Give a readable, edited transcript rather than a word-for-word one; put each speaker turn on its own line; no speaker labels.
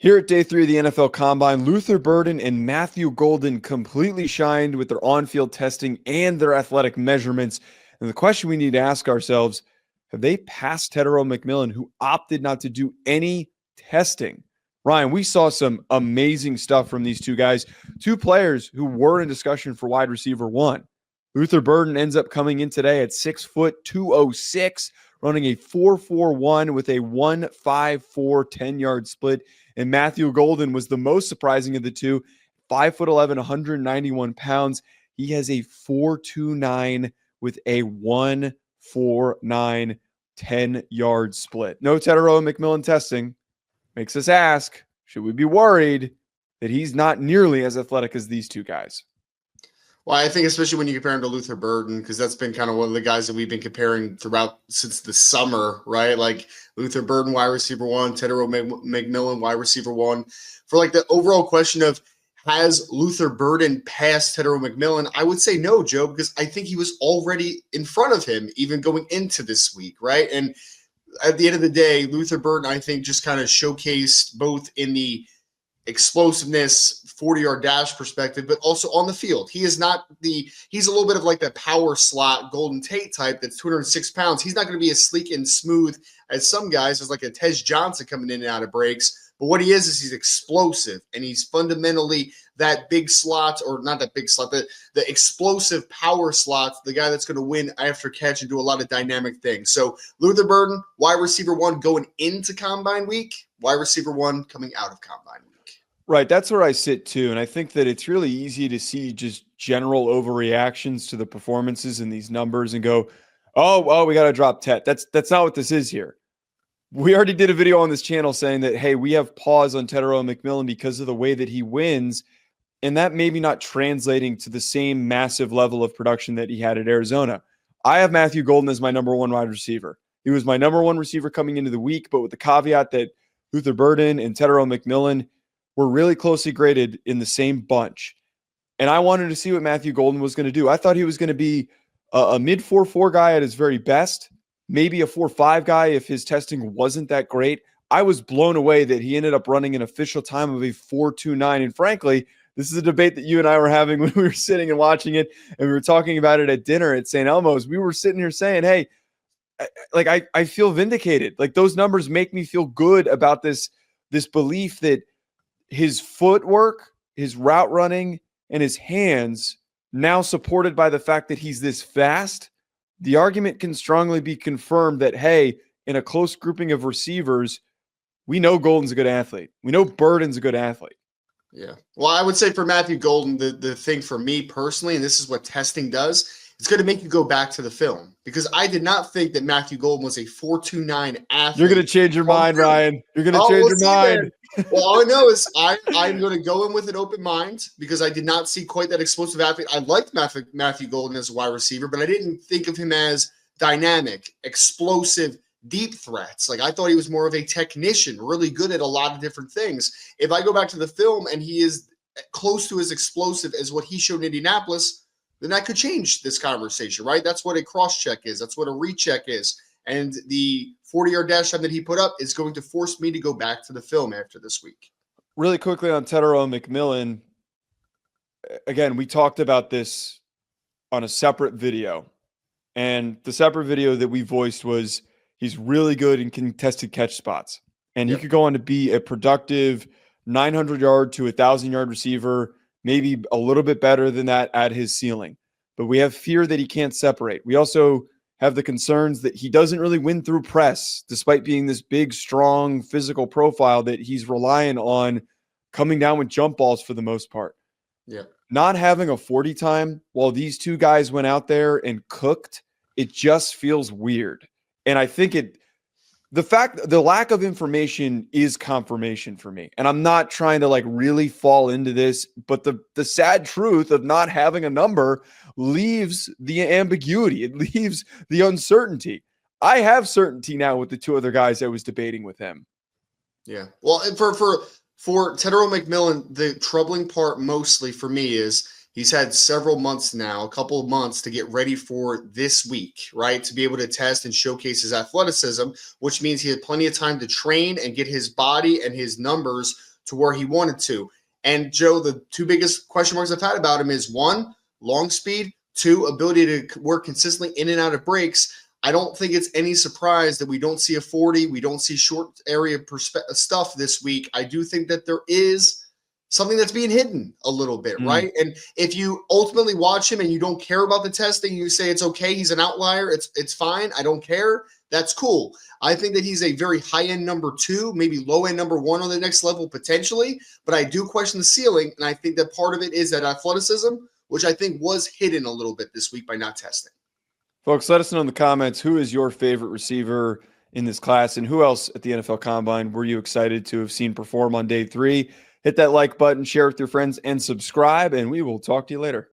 Here at day 3 of the NFL Combine, Luther Burden and Matthew Golden completely shined with their on-field testing and their athletic measurements. And the question we need to ask ourselves, have they passed Tetairoa McMillan, who opted not to do any testing? Ryan, we saw some amazing stuff from these two guys, two players who were in discussion for wide receiver one. Luther Burden ends up coming in today at 6 foot 206, running a 4.41 with a 1.54 10-yard split. And Matthew Golden was the most surprising of the two, 5'11", 191 pounds. He has a 4.29 with a 1.49 10-yard split. No Tetairoa McMillan testing. Makes us ask, should we be worried that he's not nearly as athletic as these two guys?
Well, I think especially when you compare him to Luther Burden, because that's been kind of one of the guys that we've been comparing throughout since the summer, right? Like Luther Burden, wide receiver one, Tetairoa McMillan, wide receiver one. For like the overall question of has Luther Burden passed Tetairoa McMillan, I would say no, Joe, because I think he was already in front of him even going into this week, right? And at the end of the day, Luther Burden, I think, just kind of showcased both in the explosiveness, 40-yard dash perspective, but also on the field. He's a little bit of like the power slot Golden Tate type that's 206 pounds. He's not going to be as sleek and smooth as some guys, as like a Tej Johnson coming in and out of breaks. But what he is he's explosive, and he's fundamentally that big slot, or not that big slot, the explosive power slot, the guy that's going to win after catch and do a lot of dynamic things. So Luther Burden, wide receiver one going into Combine week, wide receiver one coming out of Combine week.
Right, that's where I sit too, and I think that it's really easy to see just general overreactions to the performances in these numbers and go, oh, we got to drop Tet. That's not what this is here. We already did a video on this channel saying that, hey, we have pause on Tetairoa McMillan because of the way that he wins, and that maybe not translating to the same massive level of production that he had at Arizona. I have Matthew Golden as my number one wide receiver. He was my number one receiver coming into the week, but with the caveat that Luther Burden and Tetairoa McMillan were really closely graded in the same bunch. And I wanted to see what Matthew Golden was going to do. I thought he was going to be a mid 4.4 guy at his very best, maybe a 4.5 guy if his testing wasn't that great. I was blown away that he ended up running an official time of a 4.29. And frankly, this is a debate that you and I were having when we were sitting and watching it, and we were talking about it at dinner at St. Elmo's. We were sitting here saying, hey, I feel vindicated. Like, those numbers make me feel good about this belief that his footwork, his route running, and his hands, now supported by the fact that he's this fast, the argument can strongly be confirmed that, hey, in a close grouping of receivers, we know Golden's a good athlete. We know Burden's a good athlete.
Yeah. Well, I would say for Matthew Golden, the thing for me personally, and this is what testing does, it's going to make you go back to the film, because I did not think that Matthew Golden was a 4.29 athlete.
You're going to change your mind, Ryan. You're going to change your mind.
Well, all I know is I'm going to go in with an open mind, because I did not see quite that explosive athlete. I liked Matthew Golden as a wide receiver, but I didn't think of him as dynamic, explosive, deep threats. Like, I thought he was more of a technician, really good at a lot of different things. If I go back to the film and he is close to as explosive as what he showed in Indianapolis, then that could change this conversation, right? That's what a cross-check is. That's what a recheck is. And the 40-yard dash time that he put up is going to force me to go back to the film after this week.
Really quickly on Tetairoa McMillan, again, we talked about this on a separate video. And the separate video that we voiced was he's really good in contested catch spots. And he could go on to be a productive 900-yard to 1,000-yard receiver, maybe a little bit better than that at his ceiling. But we have fear that he can't separate. We also have the concerns that he doesn't really win through press, despite being this big, strong, physical profile, that he's relying on coming down with jump balls for the most part.
Yeah.
Not having a 40 time while these two guys went out there and cooked, it just feels weird. And I think the lack of information is confirmation for me. And I'm not trying to like really fall into this, but the sad truth of not having a number leaves the ambiguity. It leaves the uncertainty. I have certainty now with the two other guys I was debating with him.
Yeah. Well, for Tetairoa McMillan, the troubling part mostly for me is he's had several months now, a couple of months to get ready for this week, right? To be able to test and showcase his athleticism, which means he had plenty of time to train and get his body and his numbers to where he wanted to. And Joe, the two biggest question marks I've had about him is one, long speed, two, ability to work consistently in and out of breaks. I don't think it's any surprise that we don't see a 40. We don't see short area stuff this week. I do think that there is something that's being hidden a little bit, right? And if you ultimately watch him and you don't care about the testing, you say it's okay, he's an outlier, it's fine, I don't care, that's cool. I think that he's a very high-end number 2, maybe low-end number 1 on the next level potentially, but I do question the ceiling, and I think that part of it is that athleticism, which I think was hidden a little bit this week by not testing.
Folks, let us know in the comments, who is your favorite receiver in this class, and who else at the NFL Combine were you excited to have seen perform on day 3? Hit that like button, share with your friends, and subscribe, and we will talk to you later.